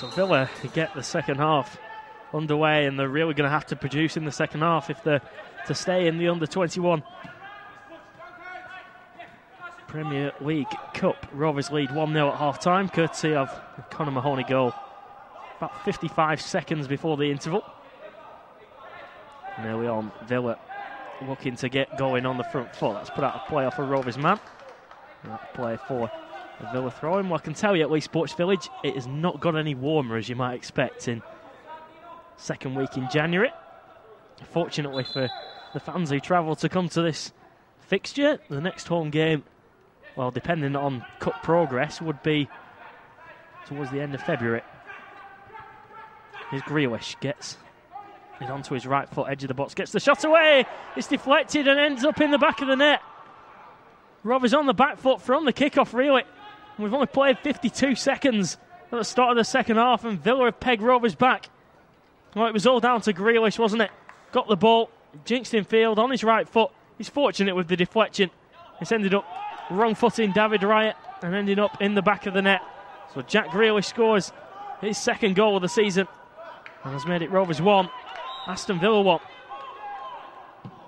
So Villa get the second half underway, and they're really going to have to produce in the second half if they're to stay in the under-21 Premier League Cup. Rovers lead 1-0 at half-time, courtesy of the Conor Mahoney goal about 55 seconds before the interval. And early on, Villa looking to get going on the front foot. That's put out a play off a Rovers man. And that play for a Villa throw-in. Well, I can tell you at least Sports Village, it has not got any warmer as you might expect in second week in January. Fortunately for the fans who travel to come to this fixture, the next home game, well, depending on cup progress, would be towards the end of February. Here's Grealish, gets it onto his right foot, edge of the box, gets the shot away. It's deflected and ends up in the back of the net. Rovers on the back foot from the kickoff, really. We've only played 52 seconds at the start of the second half, and Villa have pegged Rovers back. Well, it was all down to Grealish, wasn't it? Got the ball, jinxed in field on his right foot. He's fortunate with the deflection. It's ended up wrong-footing David Raya and ending up in the back of the net. So Jack Grealish scores his second goal of the season and has made it Rovers 1, Aston Villa 1.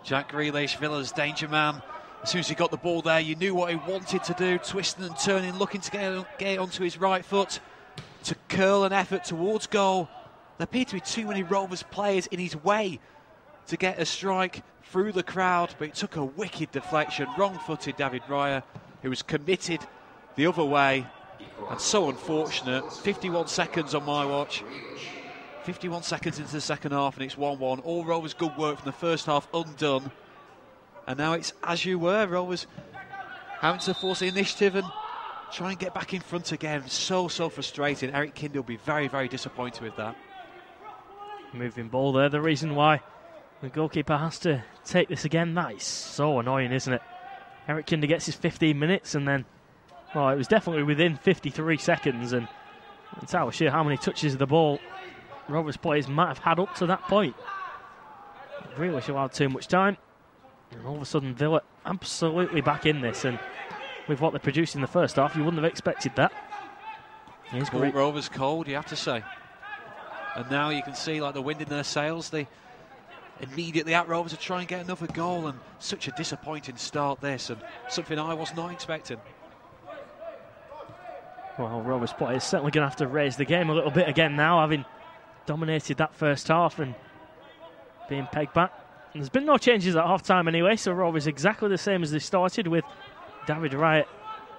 Jack Grealish, Villa's danger man. As soon as he got the ball there, you knew what he wanted to do, twisting and turning, looking to get it onto his right foot, to curl an effort towards goal. There appeared to be too many Rovers players in his way to get a strike through the crowd, but it took a wicked deflection. Wrong-footed David Raya, who was committed the other way, and so unfortunate. 51 seconds on my watch. 51 seconds into the second half, and it's 1-1. All Rovers' good work from the first half undone. And now it's as you were, Rovers having to force the initiative and try and get back in front again. So frustrating. Eric Kinder will be very, very disappointed with that. Moving ball there, the reason why the goalkeeper has to take this again. That is so annoying, isn't it? Eric Kinder gets his 15 minutes and then, well, it was definitely within 53 seconds, and I'm entirely sure how many touches of the ball Rovers players might have had up to that point. Grealish allowed too much time, and all of a sudden Villa absolutely back in this, and with what they produced in the first half, you wouldn't have expected that. Here's Caught Rovers cold, you have to say. And now you can see like the wind in their sails. They immediately at Rovers to try and get another goal, and such a disappointing start this, and something I was not expecting. Well, Rovers players certainly going to have to raise the game a little bit again now, having dominated that first half and being pegged back. And there's been no changes at half-time anyway, so Rovers exactly the same as they started, with David Raya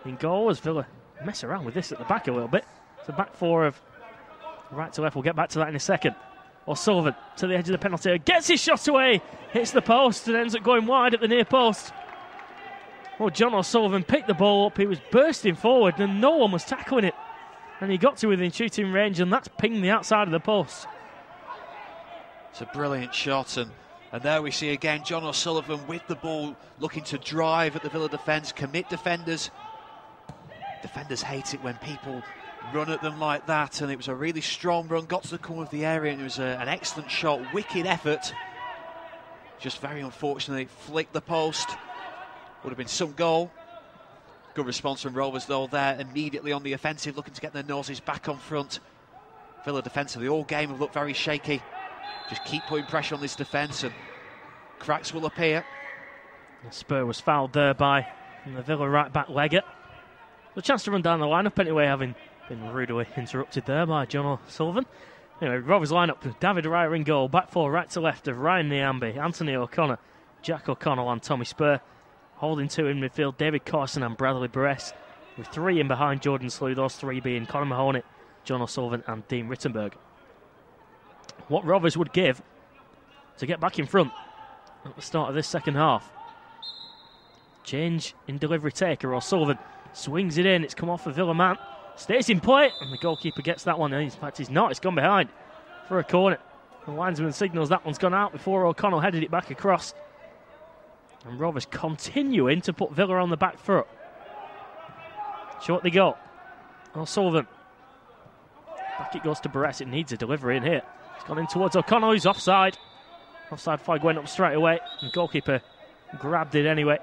in goal, as Villa mess around with this at the back a little bit. It's a back four of right to left. We'll get back to that in a second. O'Sullivan to the edge of the penalty area, gets his shot away, hits the post and ends up going wide at the near post. Well, John O'Sullivan picked the ball up, he was bursting forward and no one was tackling it. And he got to within shooting range, and that's pinged the outside of the post. It's a brilliant shot, and there we see again John O'Sullivan with the ball, looking to drive at the Villa defence, commit defenders. Defenders hate it when people run at them like that, and it was a really strong run, got to the corner of the area, and it was an excellent shot, wicked effort. Just very unfortunately flicked the post. Would have been some goal. Good response from Rovers though there, immediately on the offensive, looking to get their noses back on front. Villa defensively all game have looked very shaky. Just keep putting pressure on this defence and cracks will appear. The spur was fouled there by the Villa right back Leggett. A chance to run down the lineup anyway, having been rudely interrupted there by John O'Sullivan. Anyway, Rovers lineup with David Raya in goal, back four right to left of Ryan Nyambe, Anthony O'Connor, Jack O'Connell and Tommy Spur. Holding two in midfield, David Corson and Bradley Barres, with three in behind Jordan Slew, those three being Conor Mahoney, John O'Sullivan and Dean Rittenberg. What Rovers would give to get back in front at the start of this second half. Change in delivery taker, O'Sullivan swings it in, it's come off a Villa man, stays in play, and the goalkeeper gets that one. In fact, he's not, it's gone behind for a corner. The linesman signals that one's gone out before O'Connell headed it back across. And Rovers continuing to put Villa on the back foot. Short they go. O'Sullivan. Back it goes to Barres. It needs a delivery in here. It's gone in towards O'Connell, who's offside. Offside flag went up straight away. And the goalkeeper grabbed it anyway.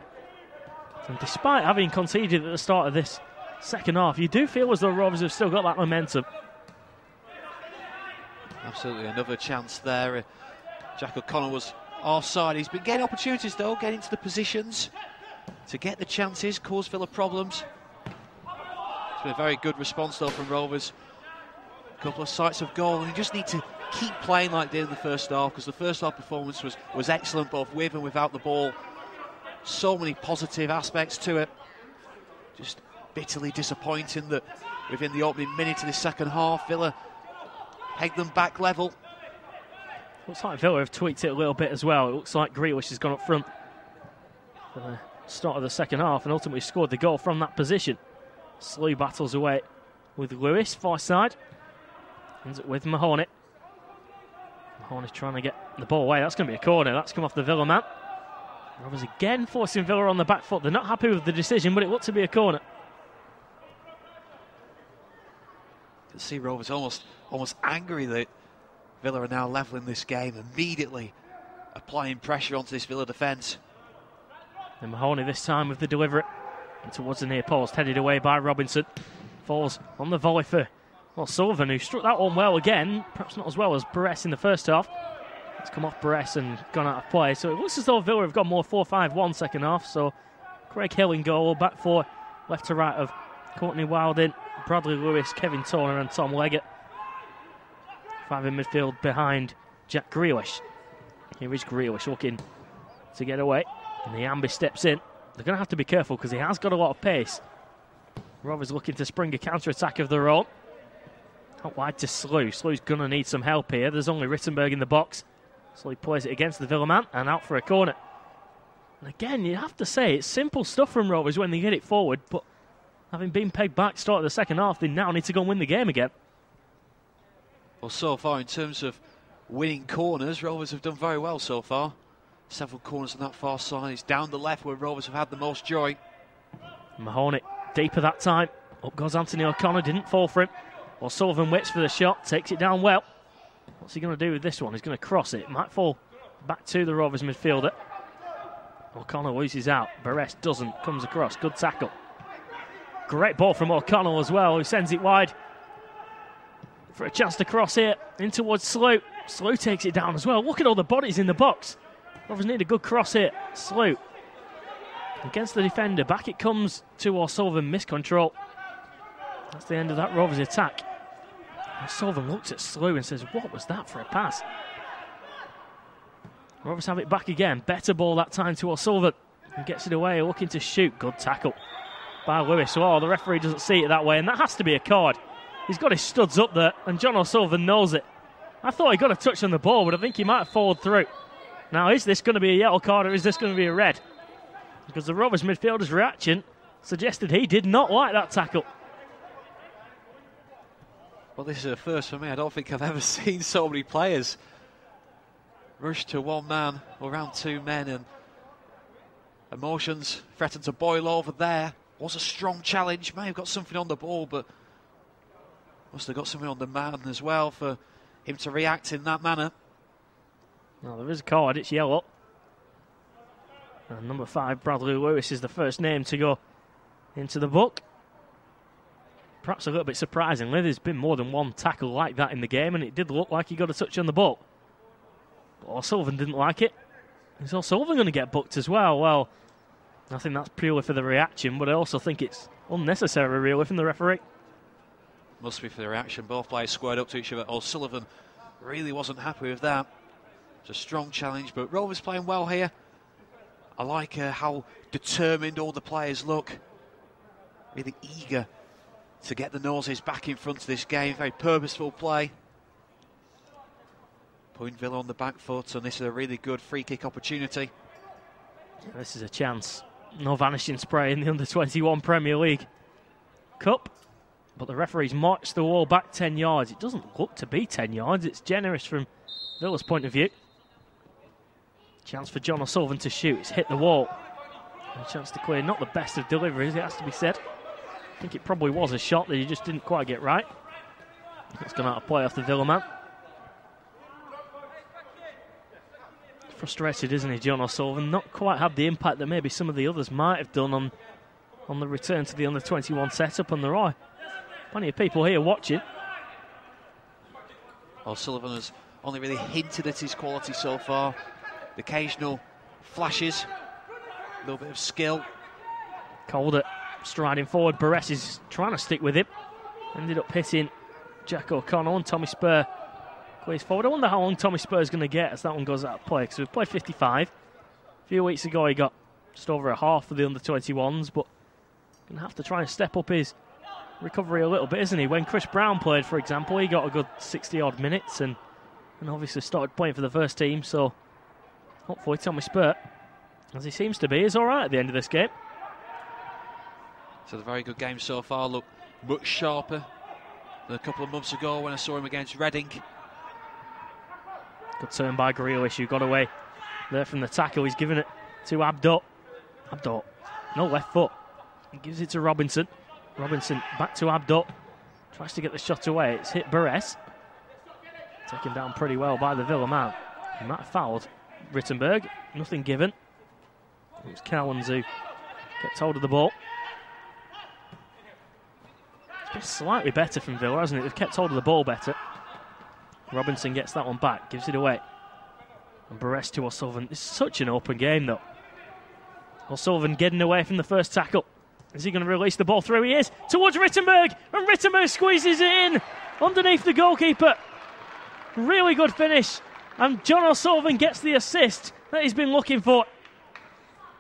And despite having conceded at the start of this second half, you do feel as though Rovers have still got that momentum. Absolutely, another chance there. Jack O'Connor was offside. He's been getting opportunities though, getting into the positions to get the chances, cause Villa problems. It's been a very good response though from Rovers. A couple of sights of goal, and you just need to keep playing like they did in the first half, because the first half performance was excellent both with and without the ball. So many positive aspects to it. Just bitterly disappointing that within the opening minute of the second half, Villa pegged them back level. Looks like Villa have tweaked it a little bit as well. It looks like Grealish has gone up front for the start of the second half and ultimately scored the goal from that position. Slew battles away with Lewis, far side. Ends it with Mahoney. Mahoney's trying to get the ball away. That's going to be a corner. That's come off the Villa man. Rovers again forcing Villa on the back foot. They're not happy with the decision, but it looked to be a corner. You can see Rovers almost angry that Villa are now levelling this game, immediately applying pressure onto this Villa defence. And Mahoney this time with the delivery. And towards the near post, headed away by Robinson. Falls on the volley for Sullivan, who struck that one well again. Perhaps not as well as Barres in the first half. It's come off Barres and gone out of play. So it looks as though Villa have got more 4-5-1 second half. So Craig Hill in goal, back four, left to right of Courtney Wilding, Bradley Lewis, Kevin Turner and Tom Leggett. Five in midfield behind Jack Grealish. Here is Grealish looking to get away. And the ambi steps in. They're going to have to be careful because he has got a lot of pace. Rovers looking to spring a counter-attack of their own. Out wide to Slew. Slew's going to need some help here. There's only Rittenberg in the box. Slew plays it against the Villa man and out for a corner. And again, you have to say, it's simple stuff from Rovers when they get it forward, but having been pegged back start of the second half, they now need to go and win the game again. Well, so far in terms of winning corners, Rovers have done very well so far. Several corners on that far side. It's down the left where Rovers have had the most joy. Mahoney deeper that time. Up goes Anthony O'Connor, didn't fall for him. Well, Sullivan waits for the shot, takes it down well. What's he going to do with this one? He's going to cross it. Might fall back to the Rovers midfielder. O'Connor loses out. Barres doesn't. Comes across. Good tackle. Great ball from O'Connell as well, who sends it wide for a chance to cross here in towards Slew. Slew takes it down as well. Look at all the bodies in the box. Rovers need a good cross here. Slew against the defender. Back it comes to O'Sullivan. Miscontrol. That's the end of that Rovers attack. O'Sullivan looks at Slew and says, what was that for a pass? Rovers have it back again. Better ball that time to O'Sullivan. He gets it away, looking to shoot. Good tackle by Lewis. Oh, the referee doesn't see it that way, and that has to be a card. He's got his studs up there, and John O'Sullivan knows it. I thought he got a touch on the ball, but I think he might have followed through. Now, is this going to be a yellow card, or is this going to be a red? Because the Rovers midfielder's reaction suggested he did not like that tackle. Well, this is a first for me. I don't think I've ever seen so many players rush to one man or around two men, and emotions threaten to boil over there. Was a strong challenge. May have got something on the ball, but must have got something on the man as well for him to react in that manner. Well, there is a card. It's yellow. And number 5, Bradley Lewis, is the first name to go into the book. Perhaps a little bit surprisingly, there's been more than one tackle like that in the game, and it did look like he got a touch on the ball. But O'Sullivan didn't like it. Is O'Sullivan going to get booked as well? Well, I think that's purely for the reaction, but I also think it's unnecessary, really, from the referee. Must be for the reaction. Both players squared up to each other. O'Sullivan really wasn't happy with that. It's a strong challenge, but Rovers playing well here. I like how determined all the players look. Really eager to get the noses back in front of this game. Very purposeful play. Putting Villa on the back foot, and this is a really good free kick opportunity. This is a chance. No vanishing spray in the Under-21 Premier League Cup. But the referee's marched the wall back 10 yards. It doesn't look to be 10 yards. It's generous from Villa's point of view. Chance for John O'Sullivan to shoot. It's hit the wall. A chance to clear. Not the best of deliveries, it has to be said. I think it probably was a shot that he just didn't quite get right. It's gone out of play off the Villa man. Frustrated, isn't he, John O'Sullivan? Not quite had the impact that maybe some of the others might have done on the return to the Under-21 setup, and there are plenty of people here watching. O'Sullivan has only really hinted at his quality so far. The occasional flashes, a little bit of skill. Calder striding forward. Barres is trying to stick with him. Ended up hitting Jack O'Connell, and Tommy Spur plays forward. I wonder how long Tommy Spur is going to get as that one goes out of play, because we've played 55. A few weeks ago he got just over a half for the under-21s, but going to have to try and step up his recovery a little bit, isn't he? When Chris Brown played, for example, he got a good 60-odd minutes and obviously started playing for the first team, so hopefully Tommy Spur, as he seems to be, is all right at the end of this game. So a very good game so far. Look much sharper than a couple of months ago when I saw him against Reading. Good turn by Grealish, who got away there from the tackle. He's given it to Abdo. Abdo, no left foot. He gives it to Robinson. Robinson back to Abdo. Tries to get the shot away. It's hit Barres. Taken down pretty well by the Villa man. He might have fouled Rittenberg. Nothing given. It was Cowans who gets hold of the ball. It's been slightly better from Villa, hasn't it? They've kept hold of the ball better. Robinson gets that one back, gives it away. And Barres to O'Sullivan. It's such an open game, though. O'Sullivan getting away from the first tackle. Is he going to release the ball through? He is. Towards Rittenberg. And Rittenberg squeezes it in underneath the goalkeeper. Really good finish. And John O'Sullivan gets the assist that he's been looking for.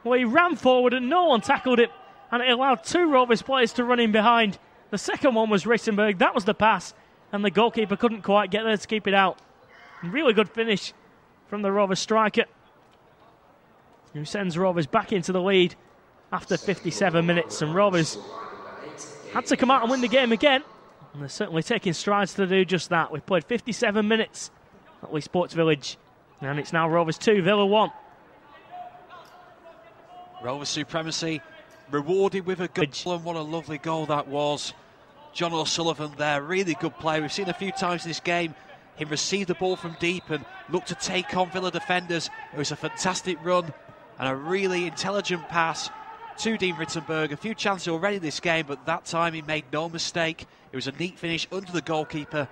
Well, he ran forward and no one tackled it. And it allowed two Rovers players to run in behind. The second one was Rittenberg. That was the pass. And the goalkeeper couldn't quite get there to keep it out. Really good finish from the Rovers striker, who sends Rovers back into the lead after 57 minutes. And Rovers had to come out and win the game again. And they're certainly taking strides to do just that. We've played 57 minutes at Leigh Sports Village. And it's now Rovers 2, Villa 1. Rovers supremacy rewarded with a goal, and what a lovely goal that was. John O'Sullivan there, really good play. We've seen a few times in this game him receive the ball from deep and look to take on Villa defenders. It was a fantastic run and a really intelligent pass to Dean Rittenberg. A few chances already this game, but that time he made no mistake. It was a neat finish under the goalkeeper,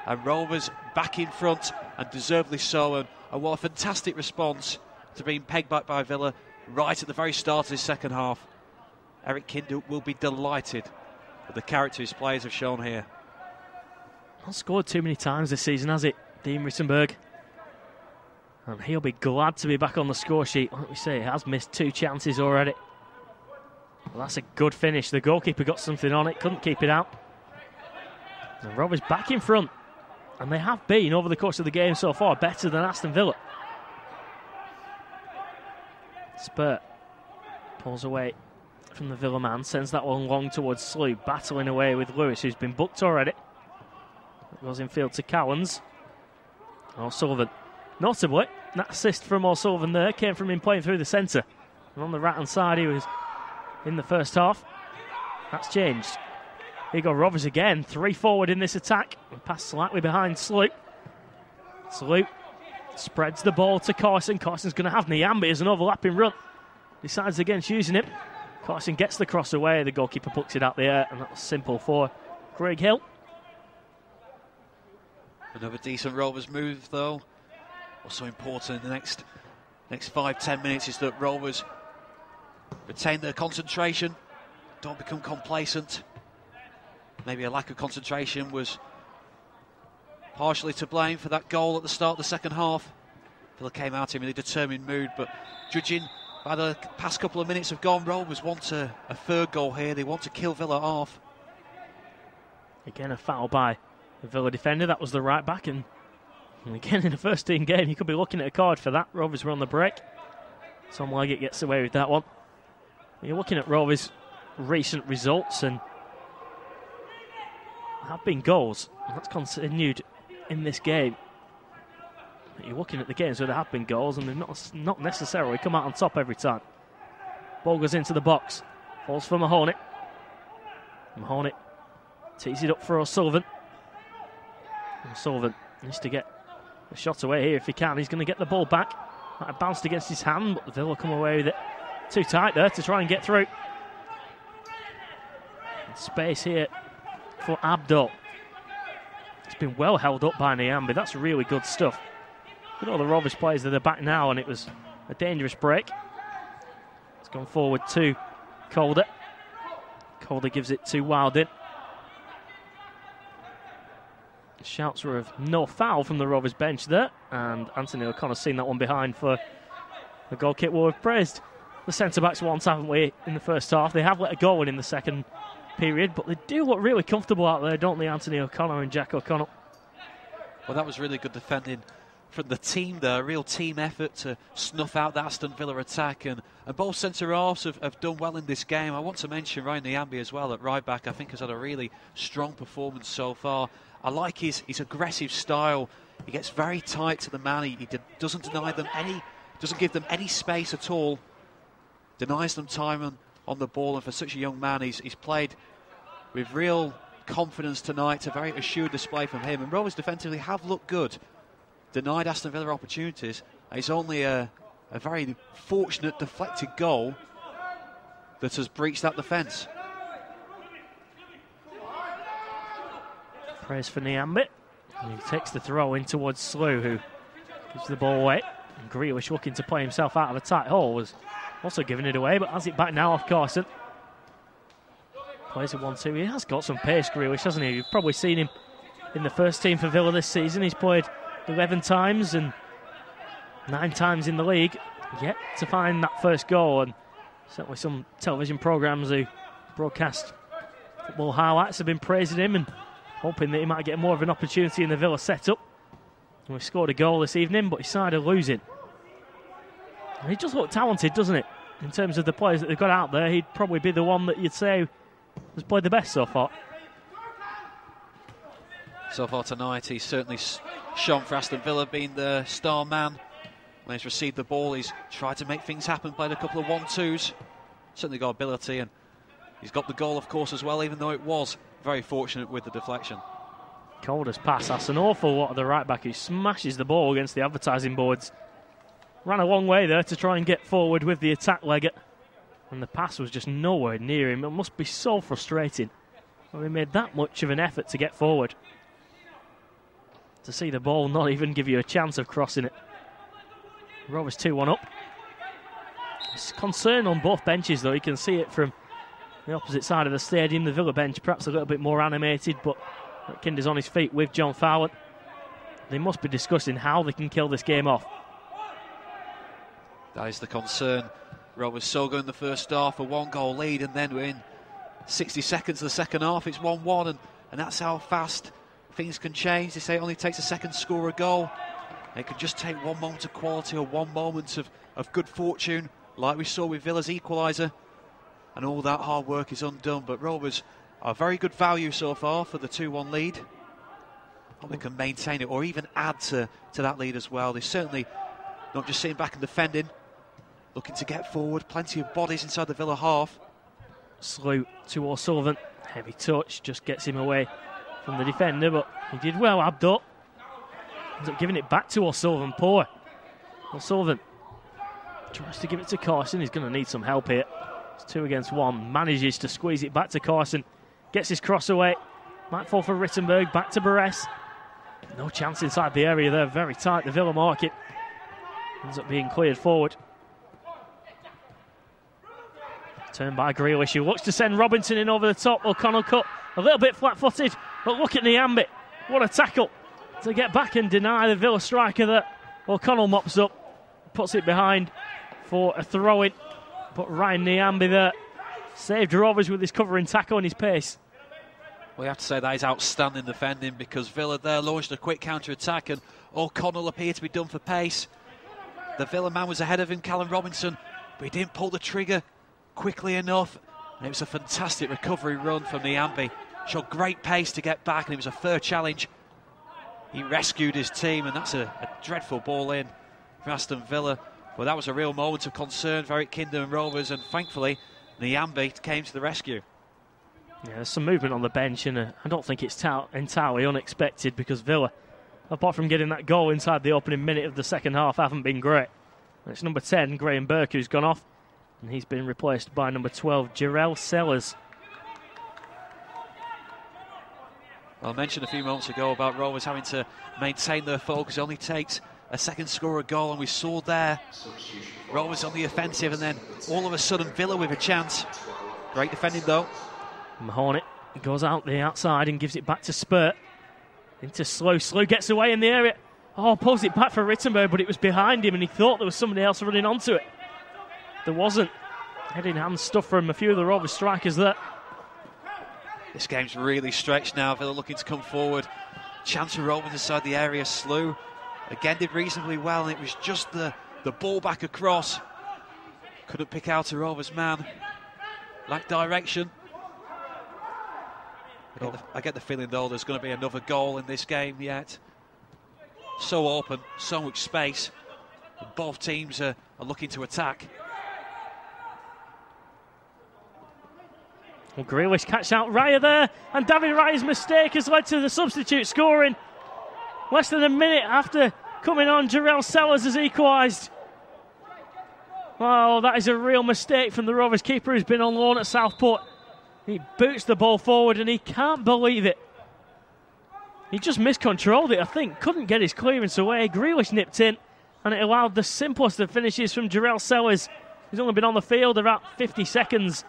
and Rovers back in front, and deservedly so. And what a fantastic response to being pegged back by Villa right at the very start of this second half. Eric Kindu will be delighted with the character his players have shown here. Not scored too many times this season, has it, Dean Rittenberg? And he'll be glad to be back on the score sheet. Like we say, he has missed 2 chances already. Well, that's a good finish. The goalkeeper got something on it, couldn't keep it out. And Rovers back in front. And they have been, over the course of the game so far, better than Aston Villa. Spurt pulls away from the Villa man, sends that one long towards Slew, battling away with Lewis, who's been booked already. It goes in field to Cowans. O'Sullivan. Notably, that assist from O'Sullivan there came from him playing through the centre. And on the right-hand side, he was in the first half. That's changed. Here you go, Rovers again. 3 forward in this attack. Pass slightly behind Slew. Slew spreads the ball to Carson. Carson's going to have Nyambi as an overlapping run. Decides against using it. Carson gets the cross away. The goalkeeper pucks it out the air, and that was simple for Craig Hill. Another decent Rovers move, though. Also important in the next 5-10 minutes is that Rovers retain their concentration, don't become complacent. Maybe a lack of concentration was partially to blame for that goal at the start of the second half. Villa came out in a determined mood, but judging by the past couple of minutes have gone, Rovers want a third goal here. They want to kill Villa off. Again, a foul by the Villa defender. That was the right back, and again in a first team game you could be looking at a card for that. Rovers were on the break. Tom Leggett gets away with that one. You're looking at Rovers' recent results, and there have been goals, and that's continued in this game. But you're looking at the games where there have been goals, and they've not necessarily come out on top every time. Ball goes into the box, falls for Mahoney. Mahoney tees it up for O'Sullivan. O'Sullivan needs to get a shot away here if he can. He's going to get the ball back. Might have bounced against his hand, but Villa come away with it. Too tight there to try and get through. And space here for Abdo. It's been well held up by Niambi. That's really good stuff. Look at all the Rovers players that are back now, and it was a dangerous break. It's gone forward to Calder. Calder gives it to Wildin. Shouts were of no foul from the Rovers bench there, and Anthony O'Connor's seen that one behind for the goal kick. Well, we've praised the centre-backs once, haven't we, in the first half. They have let a goal in the second period, but they do look really comfortable out there, don't they, Anthony O'Connor and Jack O'Connell? Well, that was really good defending from the team there, a real team effort to snuff out that Aston Villa attack, and both centre-halves have done well in this game. I want to mention Ryan Niambi as well at right back. I think has had a really strong performance so far. I like his aggressive style. He gets very tight to the man. He doesn't deny them doesn't give them any space at all. Denies them time on the ball, and for such a young man, he's played with real confidence tonight. It's a very assured display from him. And Rovers defensively have looked good. Denied Aston Villa opportunities. It's only a very fortunate deflected goal that has breached that defence. Praise for Niambi. He takes the throw in towards Slew, who gives the ball away. And Grealish, looking to play himself out of a tight hole, was also giving it away, but has it back now off Carson. Plays a 1-2. He has got some pace, Grealish, hasn't he? You've probably seen him in the first team for Villa this season. He's played 11 times and 9 times in the league. Yet to find that first goal, and certainly some television programmes who broadcast football highlights have been praising him and hoping that he might get more of an opportunity in the Villa setup. And we've scored a goal this evening, but his side are losing. And he just looked talented, doesn't it? In terms of the players that they've got out there, he'd probably be the one that you'd say has played the best so far. So far tonight, he's certainly shone for Aston Villa, being the star man. When he's received the ball, he's tried to make things happen, played a couple of 1-2s. Certainly got ability, and he's got the goal, of course, as well, even though it was very fortunate with the deflection. Calder's pass, that's an awful lot of the right back who smashes the ball against the advertising boards. Ran a long way there to try and get forward with the attack leg, and the pass was just nowhere near him. It must be so frustrating when he made that much of an effort to get forward. To see the ball not even give you a chance of crossing it. Rovers 2-1 up. There's concern on both benches though. You can see it from the opposite side of the stadium. The Villa bench perhaps a little bit more animated, but Kinder's on his feet with John Fowler. They must be discussing how they can kill this game off. That is the concern. Rovers so good in the first half, a 1-goal lead, and then we're in 60 seconds of the second half. It's 1-1, and that's how fast things can change. They say it only takes a second to score a goal. It could just take one moment of quality or one moment of good fortune, like we saw with Villa's equaliser, and all that hard work is undone. But Rovers are very good value so far for the 2-1 lead. Hope they can maintain it or even add to that lead as well. They're certainly not just sitting back and defending, looking to get forward. Plenty of bodies inside the Villa half. Slew to O'Sullivan. Heavy touch, just gets him away from the defender, but he did well, Abdo. Ends up giving it back to O'Sullivan. Poor O'Sullivan tries to give it to Carson. He's going to need some help here. It's 2 against 1. Manages to squeeze it back to Carson. Gets his cross away. Might fall for Rittenberg. Back to Barres. No chance inside the area there. Very tight, the Villa market. Ends up being cleared forward. Turned by Grealish, who looks to send Robinson in over the top. O'Connell cut a little bit flat-footed, but look at Niambi. What a tackle to get back and deny the Villa striker that O'Connell mops up, puts it behind for a throw-in. But Ryan Niambi there saved Rovers with his covering tackle and his pace. We have to say that is outstanding defending, because Villa there launched a quick counter-attack and O'Connell appeared to be done for pace. The Villa man was ahead of him, Callum Robinson, but he didn't pull the trigger quickly enough, and it was a fantastic recovery run from Niambi. Showed great pace to get back, and it was a fair challenge. He rescued his team, and that's a dreadful ball in for Aston Villa. But that was a real moment of concern for Eric Kinder and Rovers, and thankfully Niambi came to the rescue. Yeah, there's some movement on the bench, and I don't think it's entirely unexpected, because Villa, apart from getting that goal inside the opening minute of the second half, haven't been great. And it's number 10, Graham Burke, who's gone off, and he's been replaced by number 12, Jarrell Sellers. I mentioned a few moments ago about Rovers having to maintain their focus. It only takes a second score a goal, and we saw there Rovers on the offensive, and then all of a sudden Villa with a chance. Great defending though. Mahoney goes out the outside and gives it back to Spurt. Into Slow. Slow gets away in the area. Oh, pulls it back for Rittenberg, but it was behind him and he thought there was somebody else running onto it. There wasn't. Heading hand stuff from a few of the Rovers strikers there. This game's really stretched now. Villa looking to come forward. Chance for Rovers inside the area. Slew again did reasonably well, and it was just the ball back across. Couldn't pick out a Rovers man. Lacked direction. I get the feeling though there's going to be another goal in this game yet. So open, so much space. Both teams are looking to attack. Well, Grealish catch out Raya there, and David Raya's mistake has led to the substitute scoring. Less than a minute after coming on, Jarrell Sellers has equalised. Oh, that is a real mistake from the Rovers keeper who's been on loan at Southport. He boots the ball forward and he can't believe it. He just miscontrolled it, I think. Couldn't get his clearance away. Grealish nipped in, and it allowed the simplest of finishes from Jarrell Sellers, who's only been on the field about 50 seconds,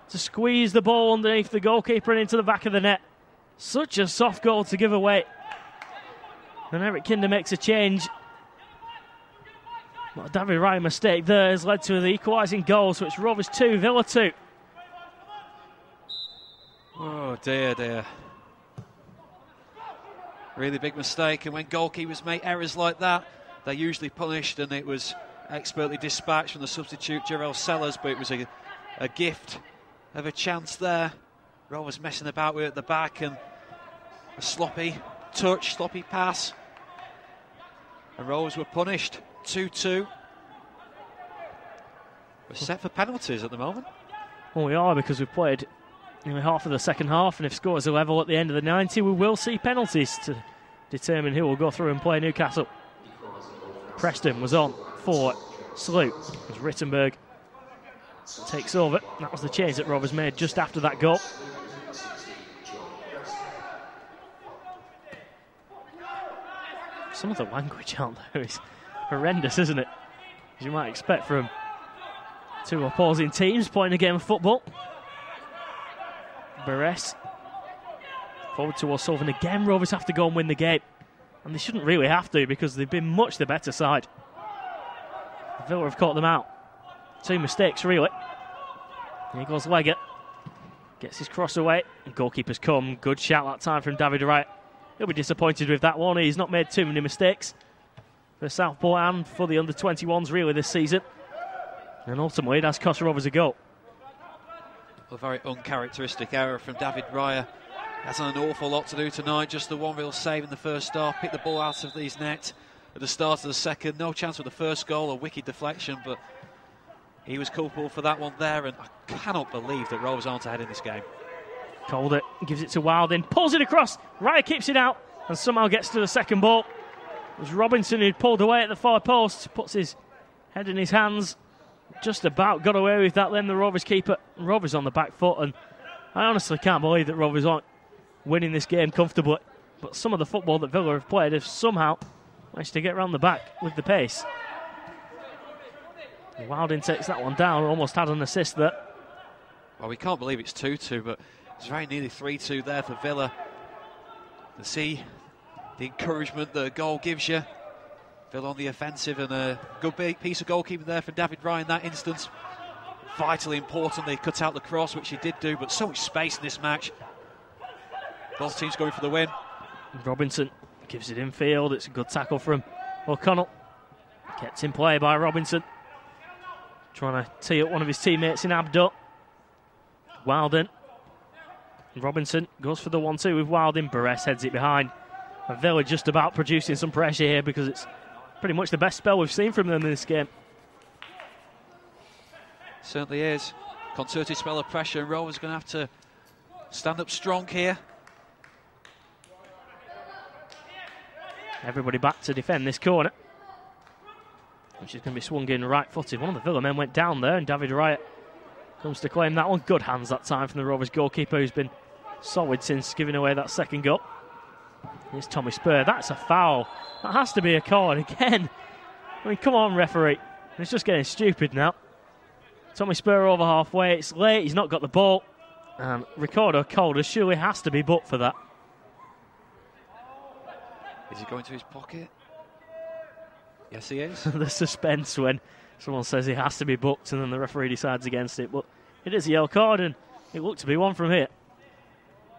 to squeeze the ball underneath the goalkeeper and into the back of the net. Such a soft goal to give away. And Eric Kinder makes a change. Well, David Ryan mistake there has led to the equalising goal, so it's Rovers 2, Villa 2. Oh dear, dear. Really big mistake, and when goalkeepers make errors like that, they're usually punished, and it was expertly dispatched from the substitute Jarrell Sellers, but it was a gift of a chance there. Rovers messing about with it at the back, and a sloppy touch, sloppy pass, and Rovers were punished. 2-2. We're set for penalties at the moment. Well, we are, because we've played nearly half of the second half, and if scores are level at the end of the 90, we will see penalties to determine who will go through and play Newcastle. Preston was on for Slew as Rittenberg takes over. That was the change that Rovers made just after that goal. Some of the language out there is horrendous, isn't it? As you might expect from two opposing teams playing a game of football. Beres forward to O'Sullivan again. Rovers have to go and win the game, and they shouldn't really have to, because they've been much the better side. Villa have caught them out. Two mistakes really. Here goes Leggett, gets his cross away, and goalkeeper's come. Good shout that time from David Wright. He'll be disappointed with that one. He's not made too many mistakes for Southport and for the under-21s really this season, and ultimately it has cost Rovers a goal. A very uncharacteristic error from David Raya. Hasn't an awful lot to do tonight, just the one real save in the first half. Picked the ball out of these net at the start of the second. No chance for the first goal, a wicked deflection, but he was culpable for that one there, and I cannot believe that Rovers aren't ahead in this game. Calder gives it to Wilding, pulls it across, Raya keeps it out and somehow gets to the second ball. It was Robinson who'd pulled away at the far post, puts his head in his hands, just about got away with that then, the Rovers keeper. Rovers on the back foot, and I honestly can't believe that Rovers aren't winning this game comfortably, but some of the football that Villa have played have somehow managed to get round the back with the pace. Wilding takes that one down, almost had an assist there. Well, we can't believe it's 2-2, but it's very nearly 3-2 there for Villa. To see the encouragement that a goal gives you. Villa on the offensive, and a good big piece of goalkeeping there from David Ryan in that instance. Vitally important they cut out the cross, which he did do, but so much space in this match. Both teams going for the win. Robinson gives it infield. It's a good tackle from O'Connell. Kept in play by Robinson. Trying to tee up one of his teammates in Abdo. Wilding. Robinson goes for the 1-2 with Wilding. Beres heads it behind. And Villa just about producing some pressure here, because it's pretty much the best spell we've seen from them in this game. Certainly is. Concerted spell of pressure, and Rovers going to have to stand up strong here. Everybody back to defend this corner, which is going to be swung in right-footed. One of the Villa men went down there, and David Wright comes to claim that one. Good hands that time from the Rovers goalkeeper, who's been solid since giving away that second goal. Here's Tommy Spur. That's a foul. That has to be a card again. I mean, come on, referee. It's just getting stupid now. Tommy Spur over halfway. It's late. He's not got the ball. And Ricardo Calder surely has to be booked for that. Is he going to his pocket? Yes, he is. The suspense when someone says he has to be booked and then the referee decides against it. But it is a yellow card and it looked to be one from here.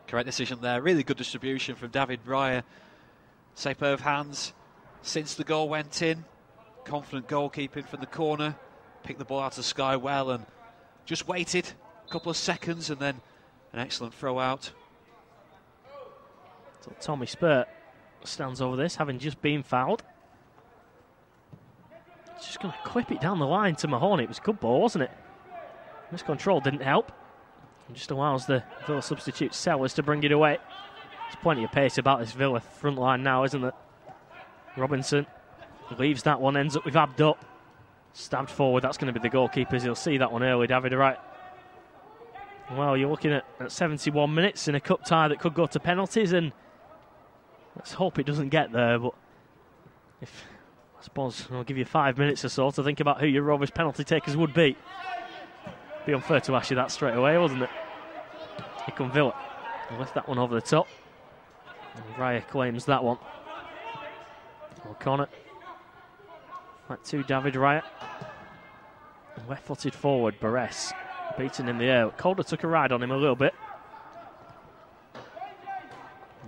Correct decision there. Really good distribution from David Breyer. Safe pair of hands since the goal went in. Confident goalkeeping from the corner. Picked the ball out of the sky well and just waited a couple of seconds and then an excellent throw out. So Tommy Spurt stands over this, having just been fouled. Just going to clip it down the line to Mahoney. It was a good ball, wasn't it? Miscontrol didn't help. It just allows the Villa substitute Sellers to bring it away. There's plenty of pace about this Villa front line now, isn't there? Robinson leaves that one, ends up with Abdo. Stabbed forward, that's going to be the goalkeepers. He'll see that one early, David Wright. Well, you're looking at 71 minutes in a cup tie that could go to penalties, and let's hope it doesn't get there. But I suppose I'll give you 5 minutes or so to think about who your Rovers penalty takers would be. Be unfair to ask you that straight away, wasn't it? Here come Villa. He left that one over the top. And Raya claims that one. O'Connor. Back to David Raya. Left-footed forward, Barres. Beaten in the air. Calder took a ride on him a little bit.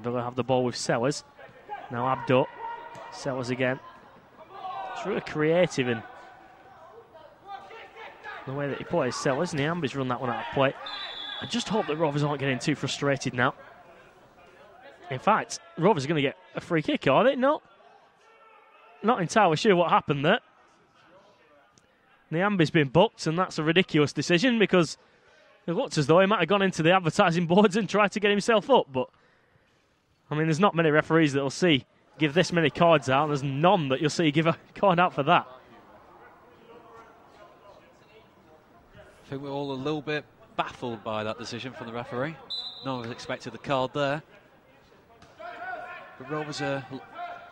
Villa have the ball with Sellers. Now Abdo. Sellers again. It's really creative in the way that he plays Sellers. Niambi's run that one out of play. I just hope that Rovers aren't getting too frustrated now. In fact, Rovers are going to get a free kick, are they? No. Not entirely sure what happened there. Niambi's been booked, and that's a ridiculous decision because it looked as though he might have gone into the advertising boards and tried to get himself up. But, I mean, there's not many referees that will see give this many cards out, and there's none that you'll see give a card out for that. I think we're all a little bit baffled by that decision from the referee. No one expected the card there. But Rovers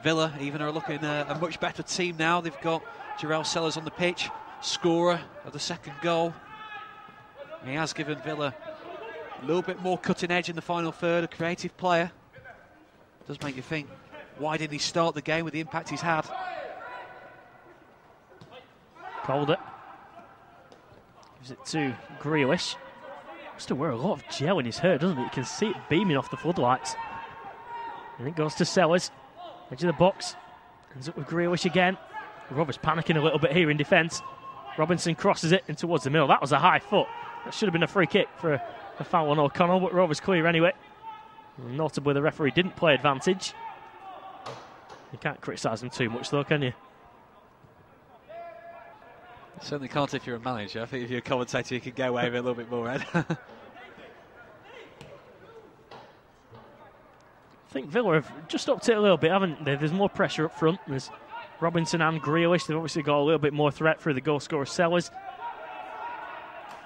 Villa even are looking a much better team now. They've got Jarrell Sellers on the pitch, scorer of the second goal. He has given Villa a little bit more cutting edge in the final third, a creative player. Does make you think, why didn't he start the game with the impact he's had? Calder gives it to Grealish. Must have wear a lot of gel in his hair, doesn't he? You can see it beaming off the floodlights. And it goes to Sellers. Edge of the box. Ends up with Grealish again. Rovers panicking a little bit here in defence. Robinson crosses it in towards the middle. That was a high foot. That should have been a free kick for a foul on O'Connell, but Rovers clear anyway. And notably, the referee didn't play advantage. You can't criticise him too much, though, can you? Certainly can't if you're a manager. I think if you're a commentator, you can get away with it a little bit more, Ed. I think Villa have just upped it a little bit, haven't they? There's more pressure up front. There's Robinson and Grealish. They've obviously got a little bit more threat through the goal scorer Sellers.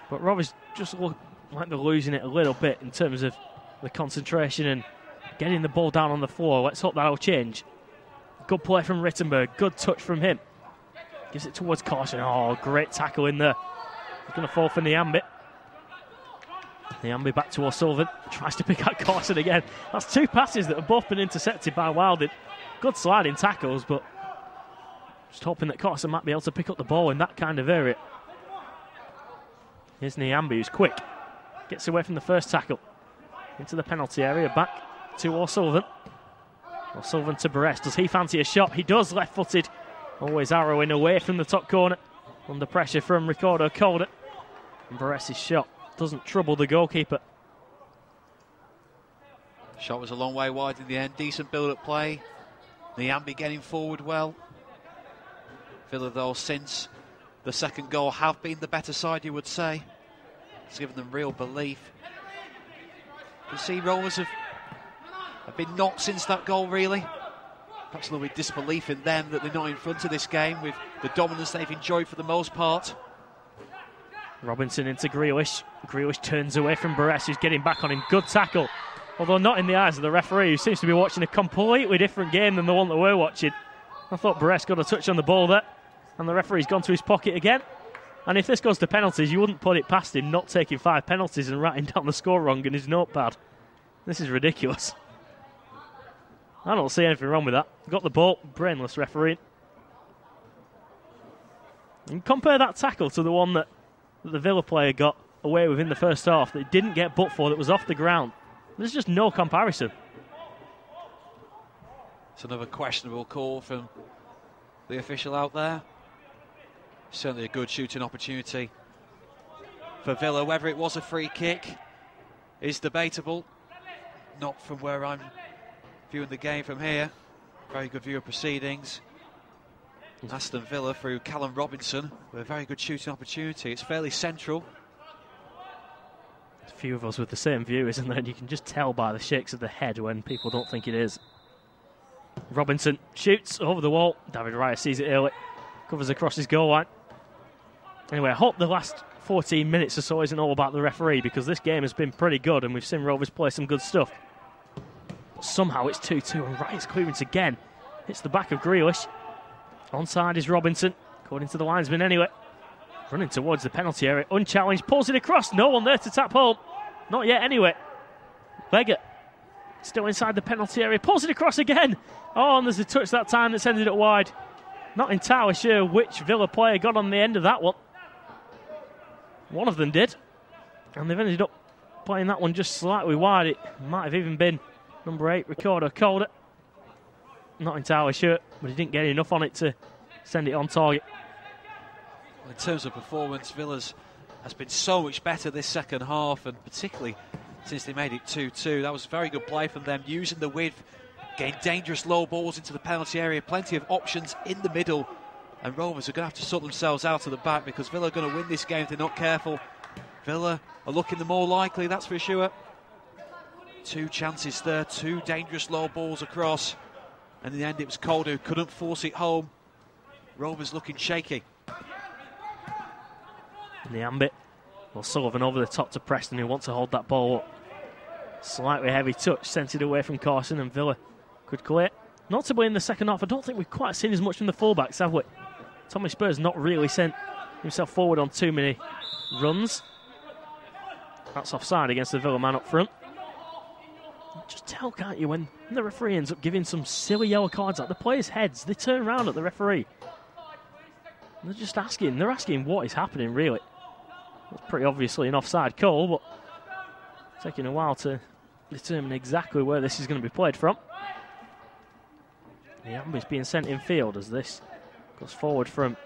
But Rovers just look like they're losing it a little bit in terms of the concentration and getting the ball down on the floor. Let's hope that'll change. Good play from Rittenberg. Good touch from him. Gives it towards Caution. Oh, great tackle in there. He's going to fall for Niambi. Niambi back to O'Sullivan. Tries to pick out Caution again. That's two passes that have both been intercepted by Wilding. Good sliding tackles, but just hoping that Caution might be able to pick up the ball in that kind of area. Here's Niambi, who's quick. Gets away from the first tackle. Into the penalty area. Back to O'Sullivan. O'Sullivan to Barres. Does he fancy a shot? He does, left-footed. Always arrowing away from the top corner. Under pressure from Ricardo Calder. And Barres' shot doesn't trouble the goalkeeper. Shot was a long way wide in the end. Decent build-up play. Niambi getting forward well. Villa, though, since the second goal, have been the better side, you would say. It's given them real belief. You see, Rovers have been knocked since that goal, really. Perhaps a little bit of disbelief in them that they're not in front of this game with the dominance they've enjoyed for the most part. Robinson into Grealish. Grealish turns away from Barres, who's getting back on him. Good tackle. Although not in the eyes of the referee, who seems to be watching a completely different game than the one that we're watching. I thought Barres got a touch on the ball there, and the referee's gone to his pocket again. And if this goes to penalties, you wouldn't put it past him not taking 5 penalties and writing down the score wrong in his notepad. This is ridiculous. I don't see anything wrong with that. Got the ball, brainless referee. And compare that tackle to the one that the Villa player got away with in the first half that he didn't get but for, that was off the ground. There's just no comparison. It's another questionable call from the official out there. Certainly a good shooting opportunity for Villa. Whether it was a free kick is debatable. Not from where I'm viewing the game from here. Very good view of proceedings. Aston Villa through Callum Robinson with a very good shooting opportunity. It's fairly central. There's a few of us with the same view, isn't there? And you can just tell by the shakes of the head when people don't think it is. Robinson shoots over the wall. David Raya sees it early. Covers across his goal line. Anyway, I hope the last 14 minutes or so isn't all about the referee, because this game has been pretty good and we've seen Rovers play some good stuff. But somehow it's 2-2 and Raya's clearance again. Hits the back of Grealish. Onside is Robinson, according to the linesman anyway. Running towards the penalty area, unchallenged, pulls it across. No one there to tap home. Not yet anyway. Vega still inside the penalty area, pulls it across again. Oh, and there's a touch that time that's ended it wide. Not entirely sure which Villa player got on the end of that one. One of them did. And they've ended up playing that one just slightly wide. It might have even been number 8, Ricardo Calder. Not entirely sure, but he didn't get enough on it to send it on target. In terms of performance, Villa's has been so much better this second half, and particularly since they made it 2-2. That was very good play from them, using the width, getting dangerous low balls into the penalty area, plenty of options in the middle. And Rovers are going to have to sort themselves out of the back, because Villa are going to win this game if they're not careful. Villa are looking the more likely, that's for sure. 2 chances there, 2 dangerous low balls across. And in the end, it was Calder who couldn't force it home. Rovers looking shaky. In the ambit, well, Sullivan over the top to Preston, who wants to hold that ball up. Slightly heavy touch, sent it away from Carson, and Villa could clear. Notably in the second half, I don't think we've quite seen as much from the fullbacks, have we? Tommy Spur's not really sent himself forward on too many runs. That's offside against the Villa man up front. Just tell, can't you, when the referee ends up giving some silly yellow cards at the players' heads, they turn around at the referee. They're just asking, what is happening, really. It's pretty obviously an offside call, but taking a while to determine exactly where this is going to be played from. The amber's being sent in field as this goes forward from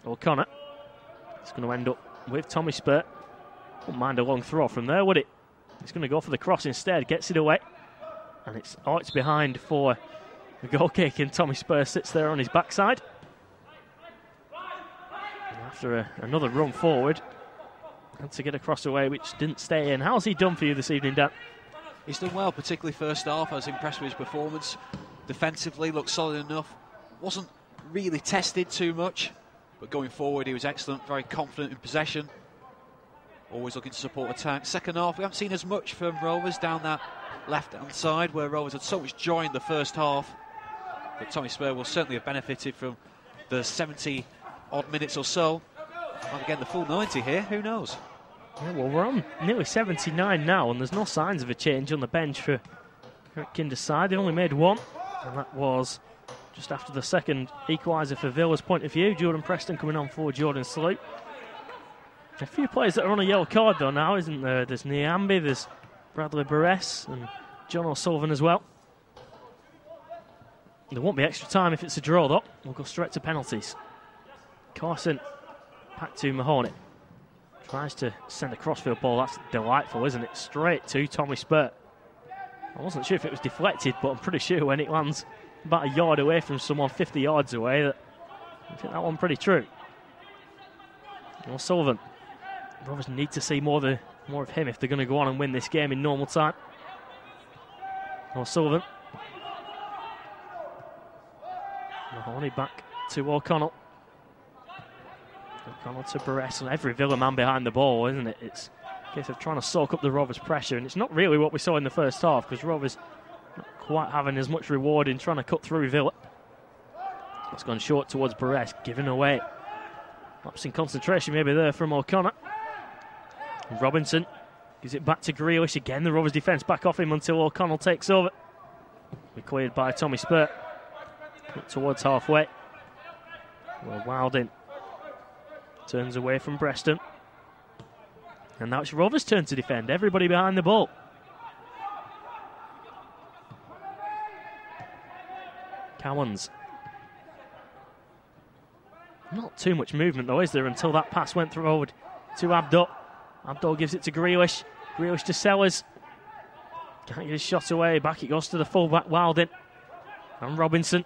O'Connor. It's going to end up with Tommy Spur. Wouldn't mind a long throw from there, would it? He's going to go for the cross instead, gets it away. And it's behind for the goal kick, and Tommy Spur sits there on his backside. And after another run forward, had to get a cross away, which didn't stay in. How's he done for you this evening, Dan? He's done well, particularly first half. I was impressed with his performance. Defensively, looked solid enough. Wasn't really tested too much, but going forward, he was excellent, very confident in possession. Always looking to support attack. Second half, we haven't seen as much from Rovers down that left-hand side, where Rovers had so much joy in the first half. But Tommy Spur will certainly have benefited from the 70-odd minutes or so. Might be getting the full 90 here, who knows? Yeah, well, we're on nearly 79 now, and there's no signs of a change on the bench for Eric Kinder's side. They only made one, and that was just after the second equaliser for Villa's point of view. Jordan Preston coming on for Jordan Salute. A few players that are on a yellow card, though, now, isn't there? There's Niambi, there's Bradley Barres, and John O'Sullivan as well. There won't be extra time if it's a draw, though. We'll go straight to penalties. Carson back to Mahoney. Tries to send a crossfield ball. That's delightful, isn't it? Straight to Tommy Spur. I wasn't sure if it was deflected, but I'm pretty sure when it lands about a yard away from someone 50 yards away, that I think that one pretty true. O'Sullivan. Rovers need to see more of him if they're going to go on and win this game in normal time. O'Sullivan. Mahoney back to O'Connell. O'Connell to Barres, and every Villa man behind the ball, isn't it? It's Case of trying to soak up the Rovers' pressure, and it's not really what we saw in the first half, because Rovers not quite having as much reward in trying to cut through Villa. It's gone short towards Barres, giving away. Lapse in concentration maybe there from O'Connor. Robinson gives it back to Grealish. Again, the Rovers defence back off him until O'Connell takes over. We're cleared by Tommy Spur. Up towards halfway. Well, Wilding turns away from Preston. And now it's Rovers' turn to defend. Everybody behind the ball. Cowans. Not too much movement though, is there, until that pass went forward to Abdul. Abdul gives it to Grealish. Grealish to Sellers. Can't get his shot away. Back it goes to the full-back Wilding. And Robinson.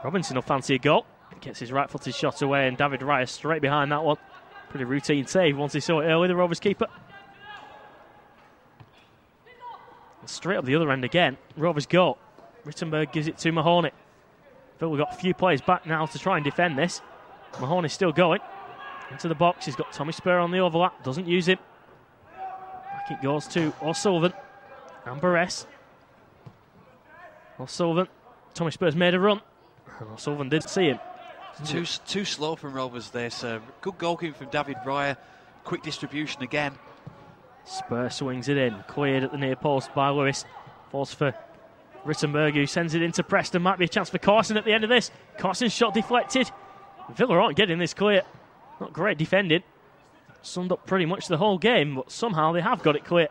Robinson will fancy a goal. Gets his right-footed shot away, and David Raya straight behind that one. Pretty routine save once he saw it early, the Rovers keeper. And straight up the other end again. Rovers goal. Rittenberg gives it to Mahoney. Villa got a few players back now to try and defend this. Mahoney's still going. Into the box. He's got Tommy Spur on the overlap. Doesn't use him. Back it goes to O'Sullivan. And Barres. O'Sullivan. Tommy Spur's made a run. And O'Sullivan did see him. Too slow from Rovers this. Good goalkeeping from David Raya. Quick distribution again. Spur swings it in. Cleared at the near post by Lewis. Falls for Rittenberg, who sends it into Preston. Might be a chance for Carson at the end of this. Carson's shot deflected. Villa aren't getting this clear. Not great defending. Summed up pretty much the whole game, but somehow they have got it clear.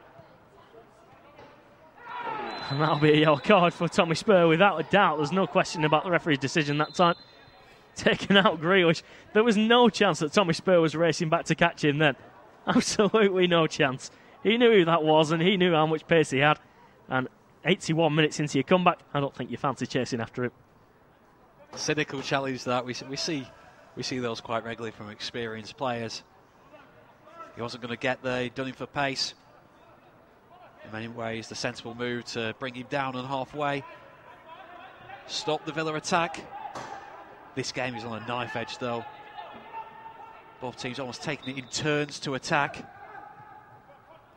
And that'll be a yellow card for Tommy Spur without a doubt. There's no question about the referee's decision that time. Taking out Grealish. There was no chance that Tommy Spur was racing back to catch him then. Absolutely no chance. He knew who that was and he knew how much pace he had. And 81 minutes into your comeback, I don't think you fancy chasing after him. Cynical challenge that. We see those quite regularly from experienced players. He wasn't going to get there. He'd done him for pace. In many ways, the sensible move to bring him down on halfway. Stop the Villa attack. This game is on a knife edge, though. Both teams almost taking it in turns to attack.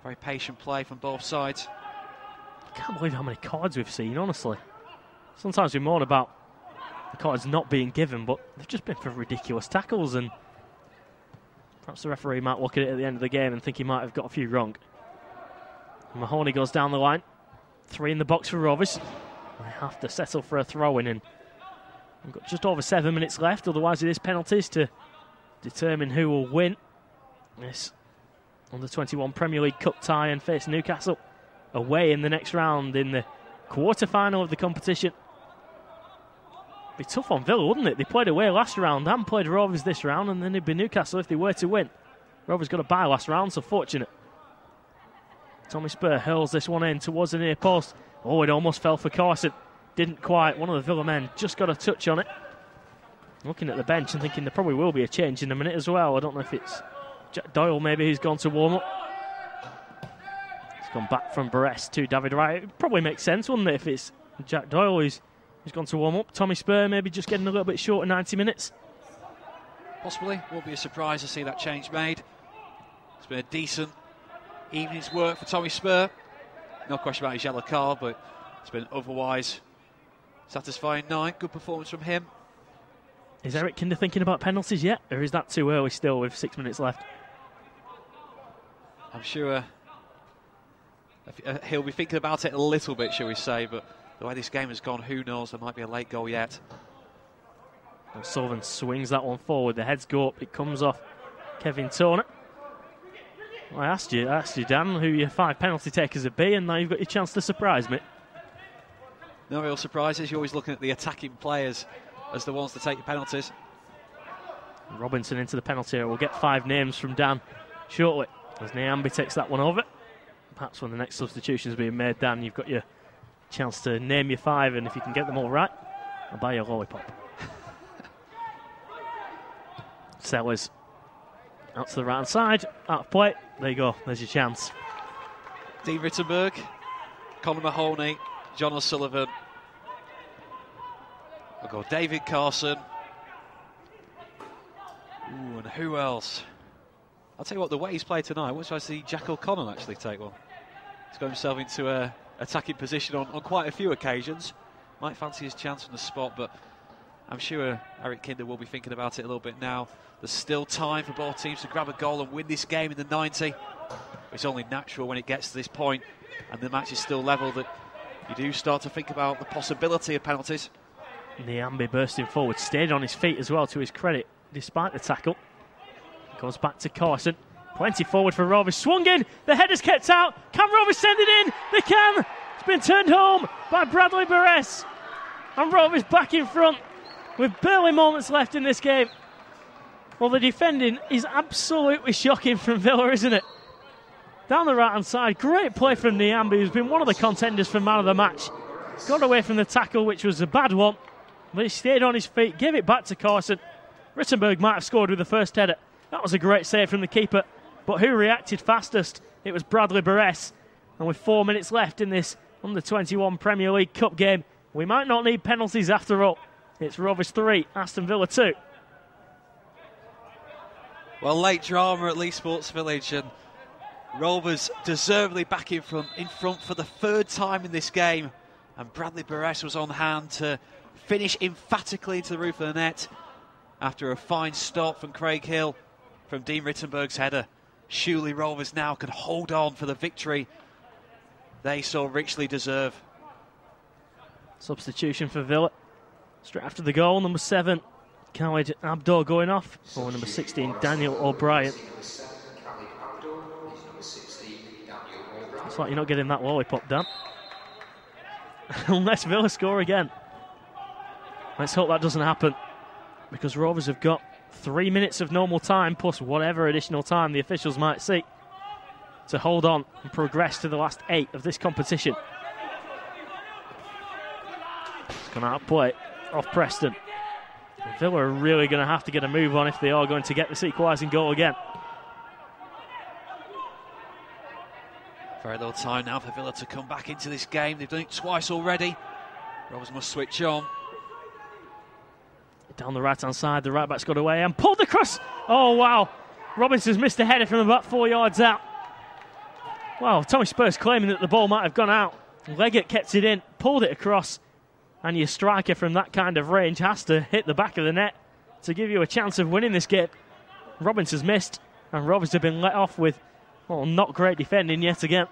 Very patient play from both sides. I can't believe how many cards we've seen, honestly. Sometimes we moan about the cards not being given, but they've just been for ridiculous tackles, and perhaps the referee might look at it at the end of the game and think he might have got a few wrong. Mahoney goes down the line. 3 in the box for Rovers. They have to settle for a throw-in, and we've got just over 7 minutes left, otherwise it is penalties to determine who will win this Under-21 Premier League Cup tie and face Newcastle away in the next round in the quarter-final of the competition. Be tough on Villa, wouldn't it? They played away last round and played Rovers this round, and then it'd be Newcastle if they were to win. Rovers got a bye last round, so fortunate. Tommy Spur hurls this one in towards the near post. Oh, it almost fell for Carson. Didn't quite. One of the Villa men just got a touch on it. Looking at the bench and thinking there probably will be a change in a minute as well. I don't know if it's Jack Doyle maybe who's gone to warm up. It's gone back from Barres to David Wright. It probably makes sense, wouldn't it, if it's Jack Doyle who's gone to warm up. Tommy Spur maybe just getting a little bit short of 90 minutes. Possibly. Won't be a surprise to see that change made. It's been a decent evening's work for Tommy Spur. No question about his yellow card, but it's been otherwise satisfying night. Good performance from him. Is Eric Kinder thinking about penalties yet, or is that too early still with 6 minutes left? I'm sure he'll be thinking about it a little bit, shall we say, but the way this game has gone, who knows, there might be a late goal yet. Sullivan swings that one forward, the heads go up, it comes off Kevin Turner. Well, I asked you, Dan, who your 5 penalty takers would be, and now you've got your chance to surprise me. No real surprises, you're always looking at the attacking players as the ones to take your penalties. Robinson into the penalty area. We'll get 5 names from Dan shortly as Nyambi takes that one over. Perhaps when the next substitution is being made, Dan, you've got your chance to name your 5, and if you can get them all right, I'll buy you a lollipop. Sellers out to the right hand side, out of play. There you go, there's your chance. Dean Rittenberg, Conor Mahoney, John O'Sullivan. We'll go David Carson. Ooh, and who else? I'll tell you what, the way he's played tonight, what should I see Jack O'Connor actually take one? He's got himself into a attacking position on quite a few occasions. Might fancy his chance from the spot, but I'm sure Eric Kinder will be thinking about it a little bit now. There's still time for both teams to grab a goal and win this game in the 90. It's only natural when it gets to this point and the match is still level that you do start to think about the possibility of penalties. Niambi bursting forward, stayed on his feet as well, to his credit, despite the tackle. Goes back to Carson. Plenty forward for Rovers. Swung in. The header's kept out. Can Rovers send it in? They can. It's been turned home by Bradley Barres. And Rovers back in front with barely moments left in this game. Well, the defending is absolutely shocking from Villa, isn't it? Down the right-hand side. Great play from Niambi, who's been one of the contenders for man of the match. Got away from the tackle, which was a bad one. But he stayed on his feet. Gave it back to Carson. Rittenberg might have scored with the first header. That was a great save from the keeper. But who reacted fastest? It was Bradley Barres. And with 4 minutes left in this Under-21 Premier League Cup game, we might not need penalties after all. It's Rovers 3, Aston Villa 2. Well, late drama at Leigh Sports Village, and Rovers deservedly back in front for the third time in this game. And Bradley Barres was on hand to finish emphatically into the roof of the net after a fine stop from Craig Hill from Dean Rittenberg's header. Surely Rovers now can hold on for the victory they so richly deserve. Substitution for Villa. Straight after the goal, number 7, Khalid Abdul going off. For number 16, Daniel O'Brien. Looks like you're not getting that lollipop, Dan. Unless Villa score again. Let's hope that doesn't happen, because Rovers have got 3 minutes of normal time plus whatever additional time the officials might see to hold on and progress to the last 8 of this competition. It's gone out of play off Preston. Villa are really going to have to get a move on if they are going to get this equalising goal again. Very little time now for Villa to come back into this game. They've done it twice already. Rovers must switch on. Down the right-hand side, the right-back's got away and pulled across. Oh, wow. Robinson's missed a header from about 4 yards out. Wow, Tommy Spurs claiming that the ball might have gone out. Leggett kept it in, pulled it across, and your striker from that kind of range has to hit the back of the net to give you a chance of winning this game. Robinson's missed, and Rovers have been let off with, well, not great defending yet again.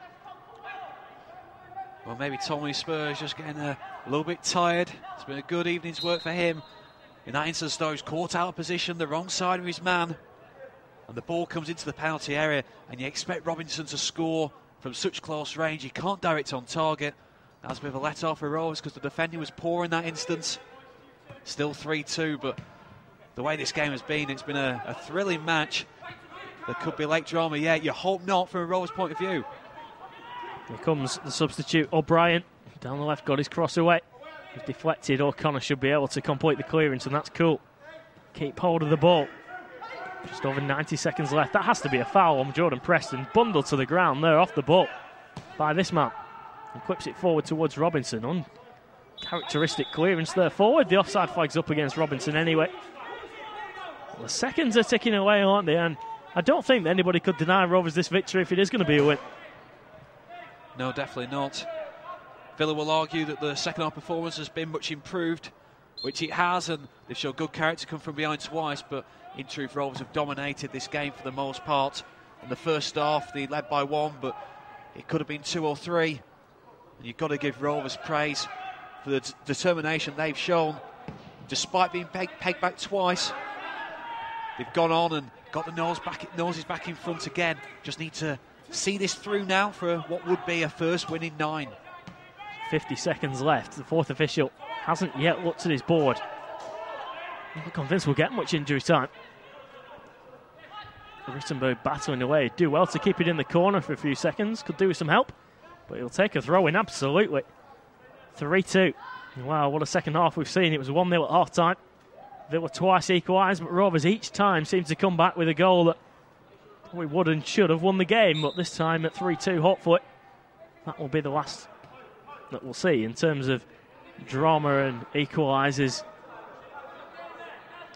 Well, maybe Tommy Spurs just getting a little bit tired. It's been a good evening's work for him. In that instance, though, he's caught out of position, the wrong side of his man. And the ball comes into the penalty area, and you expect Robinson to score from such close range. He can't direct on target. That's a bit of a let-off for Rovers because the defending was poor in that instance. Still 3-2, but the way this game has been, it's been a thrilling match. There could be late drama yet. You hope not from a Rovers point of view. Here comes the substitute, O'Brien. Down the left, got his cross away. He's deflected. O'Connor should be able to complete the clearance, and that's cool. Keep hold of the ball. Just over 90 seconds left. That has to be a foul on Jordan Preston. Bundled to the ground there off the ball by this man. And whips it forward towards Robinson. Uncharacteristic clearance there forward. The offside flag's up against Robinson anyway. Well, the seconds are ticking away, aren't they? And I don't think that anybody could deny Rovers this victory if it is going to be a win. No, definitely not. Villa will argue that the second half performance has been much improved, which it has, and they've shown good character, come from behind twice, but in truth, Rovers have dominated this game for the most part. In the first half, they led by 1, but it could have been 2 or 3. And you've got to give Rovers praise for the determination they've shown. Despite being pegged back twice, they've gone on and got the noses back in front again. Just need to see this through now for what would be a first win in 9. 50 seconds left. The fourth official hasn't yet looked at his board. I'm not convinced we'll get much injury time. Rittenberg battling away. Do well to keep it in the corner for a few seconds. Could do with some help, but he'll take a throw in, absolutely. 3-2. Wow, what a second half we've seen. It was 1-0 at half-time. Villa twice equalised, but Rovers each time seemed to come back with a goal that we would and should have won the game, but this time at 3-2, hopefully that will be the last that we'll see in terms of drama and equalisers.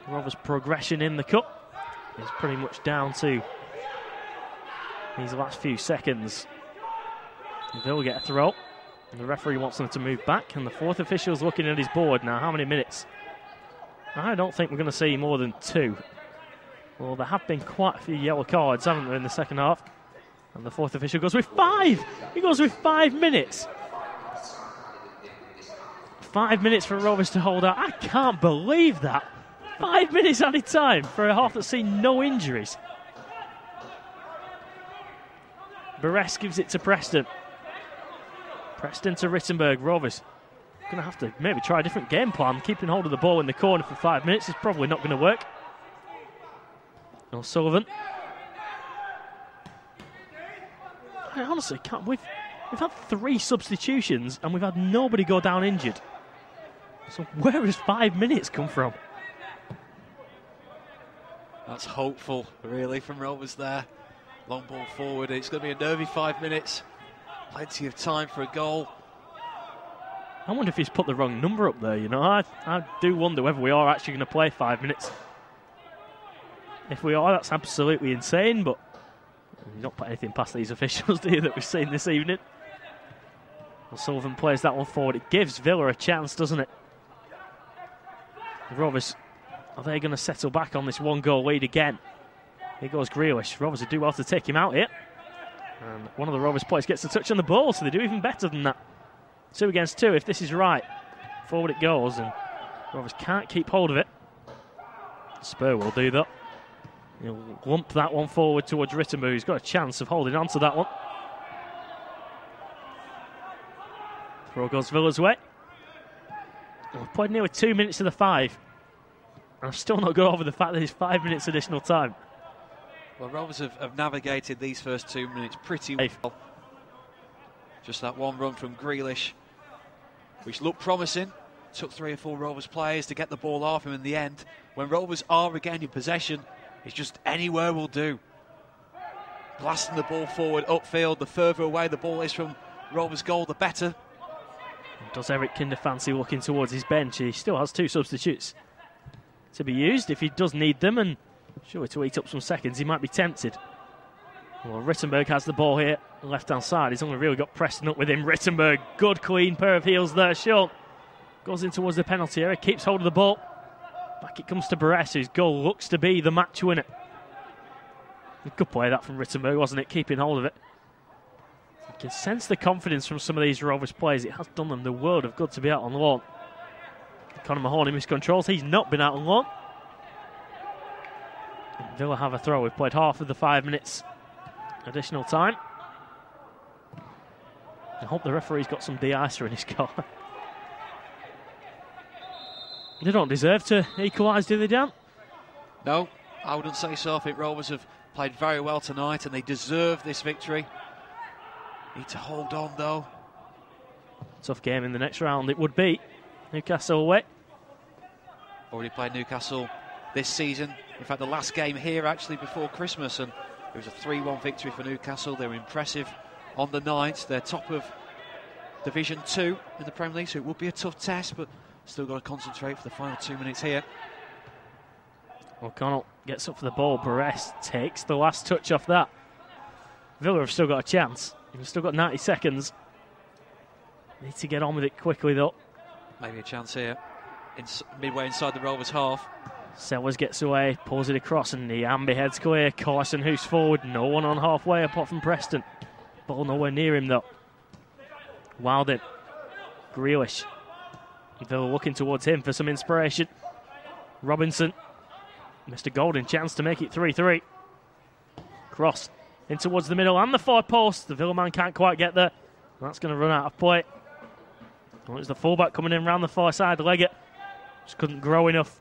Rovers' progression in the cup is pretty much down to these last few seconds. They'll get a throw. And the referee wants them to move back, and the fourth official's looking at his board now. How many minutes? I don't think we're going to see more than 2. Well, there have been quite a few yellow cards, haven't there, in the second half? And the fourth official goes with 5! He goes with 5 minutes! 5 minutes for Rovers to hold out. I can't believe that! 5 minutes added time for a half that's seen no injuries. Barres gives it to Preston. Preston to Rittenberg. Rovers going to have to maybe try a different game plan. Keeping hold of the ball in the corner for 5 minutes is probably not going to work. O'Sullivan. I honestly can't. We've had 3 substitutions and we've had nobody go down injured. So where has 5 minutes come from? That's hopeful, really, from Rovers there. Long ball forward. It's going to be a nervy 5 minutes. Plenty of time for a goal. I wonder if he's put the wrong number up there, you know. I do wonder whether we are actually going to play 5 minutes. If we are, that's absolutely insane, but you don't put anything past these officials, do you, that we've seen this evening? Sullivan plays that one forward. It gives Villa a chance, doesn't it? The Rovers, are they going to settle back on this 1-goal lead again? Here goes Grealish. Rovers do well to take him out here. And one of the Rovers players gets a touch on the ball, so they do even better than that. 2 against 2, if this is right. Forward it goes, and Rovers can't keep hold of it. Spur will do that. He'll lump that one forward towards Rittenberg, who's got a chance of holding on to that one. Throw goes Villa's way. We've played nearly 2 minutes to the 5. And I've still not got over the fact that it's 5 minutes additional time. Well, Rovers have navigated these first 2 minutes pretty well. Just that one run from Grealish, which looked promising. Took 3 or 4 Rovers players to get the ball off him in the end. When Rovers are regaining possession, it's just anywhere will do. Blasting the ball forward upfield. The further away the ball is from Rovers' goal, the better. Does Eric Kinder fancy looking towards his bench? He still has 2 substitutes to be used if he does need them, and sure, to eat up some seconds, he might be tempted. Well, Rittenberg has the ball here, left-hand side. He's only really got Preston up with him. Rittenberg, good clean pair of heels there. Sean goes in towards the penalty area, keeps hold of the ball. Back it comes to Barres, whose goal looks to be the match winner. A good play that from Rittenberg, wasn't it? Keeping hold of it. You can sense the confidence from some of these Rovers players. It has done them the world of good to be out on loan. Conor Mahoney miscontrols. He's not been out on loan. Villa have a throw. We've played half of the 5 minutes additional time. I hope the referee's got some de-icer in his car. They don't deserve to equalise, do they, Dan? No, I wouldn't say so. I think Rovers have played very well tonight and they deserve this victory. Need to hold on, though. Tough game in the next round. It would be Newcastle away. Already played Newcastle this season. In fact, the last game here actually before Christmas, and it was a 3-1 victory for Newcastle. They were impressive on the night. They're top of Division 2 in the Premier League, so it would be a tough test, but still got to concentrate for the final 2 minutes here. O'Connell gets up for the ball. Barres takes the last touch off that. Villa have still got a chance. We've still got 90 seconds. Need to get on with it quickly, though. Maybe a chance here. Midway inside the Rovers half. Sellers gets away, pulls it across, and the Amby heads clear. Carson, who's forward, no one on halfway apart from Preston. Ball nowhere near him, though. Wildin. Grealish. Villa looking towards him for some inspiration. Robinson. Mr. Golden, chance to make it 3-3. Cross in towards the middle and the far post. The Villa man can't quite get there. That's going to run out of play. Well, it's the fullback coming in round the far side. Leggett just couldn't grow enough.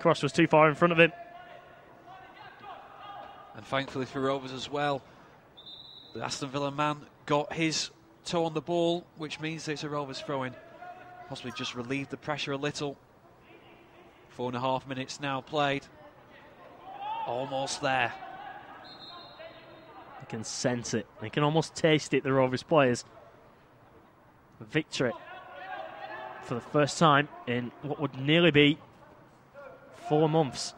Cross was too far in front of him. And thankfully for Rovers as well, the Aston Villa man got his toe on the ball, which means that it's a Rovers throw-in. Possibly just relieved the pressure a little. 4.5 minutes now played. Almost there. You can sense it. They can almost taste it, the Rovers players. Victory for the first time in what would nearly be 4 months.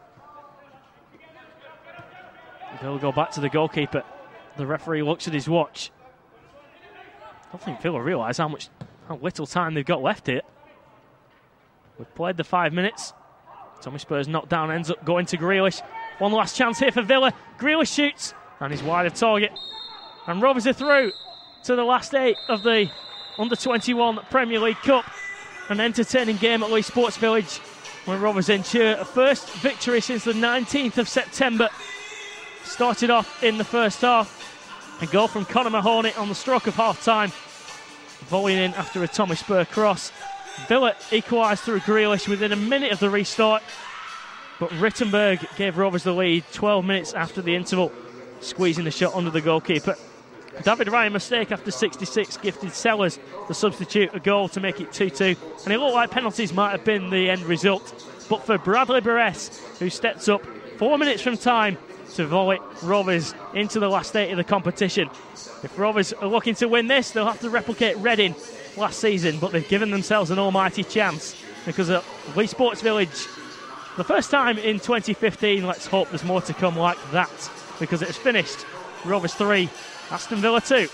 They'll go back to the goalkeeper. The referee looks at his watch. I don't think Villa realise how little time they've got left here. We've played the 5 minutes. Tommy Spur's knockdown ends up going to Grealish. One last chance here for Villa. Grealish shoots and he's wide of target. And Rovers are through to the last 8 of the Under-21 Premier League Cup. An entertaining game at Leigh Sports Village when Rovers ensure a first victory since the 19th of September. Started off in the first half. A goal from Conor Mahoney on the stroke of half-time. Volleying in after a Tommy Spur cross. Villa equalised through Grealish within a minute of the restart. But Rittenberg gave Rovers the lead 12 minutes after the interval, squeezing the shot under the goalkeeper. David Ryan mistake after 66 gifted Sellers, the substitute, a goal to make it 2-2. And it looked like penalties might have been the end result. But for Bradley Barres, who steps up 4 minutes from time to volley Rovers into the last 8 of the competition. If Rovers are looking to win this, they'll have to replicate Reading last season, but they've given themselves an almighty chance because at Leigh Sports Village, the first time in 2015, let's hope there's more to come like that, because it's finished. Rovers 3, Aston Villa 2.